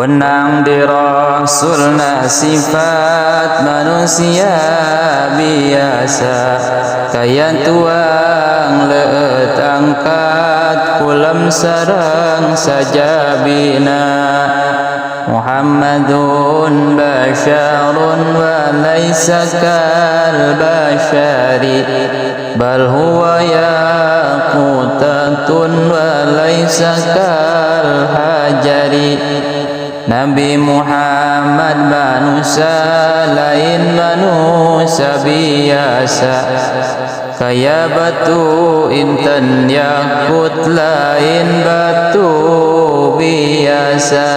Wenang di Rasulna sifat manusia biasa, kaya tuang leut angkat kulam sareng sajabina. Muhammadun basyarun wa laysa kal basyari, bal huwa yaqutatun wa laysa kal hajari. Nabi Muhammad manusia lain manusia biasa, kaya batu intan yakut lain batu biasa.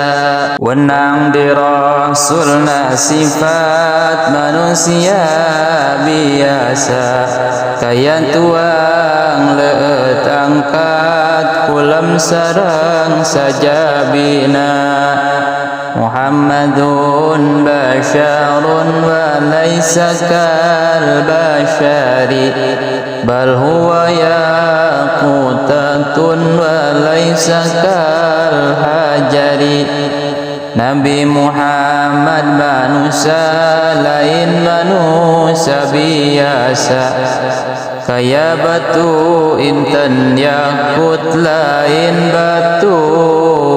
Wenang di Rasulna sifat manusia biasa, kaya tuang leut angkat kulam sareng sajabina. Muhammadun basyarun wa laysa kal basyari, bal huwa yaqutatun wa laysa kal hajari. Nabi Muhammad manusia lain manusia biasa, kaya batu intan yakut lain batu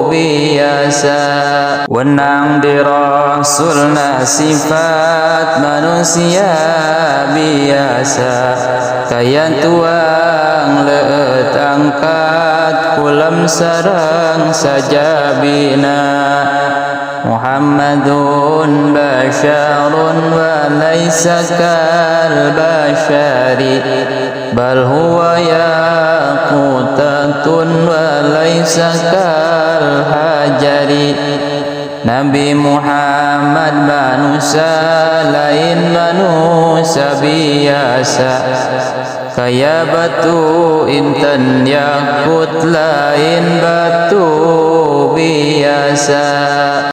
biasa. Wenang di Rasulna sifat manusia biasa, kaya tuang leut angkat kulam sareng sajabina. Muhammadun basyarun wa laysa kal basyari, bal huwa yaqutatun wa laysa kal hajari. Nabi Muhammad manusia lain manusia biasa, kaya batu intan yakut lain batu biasa.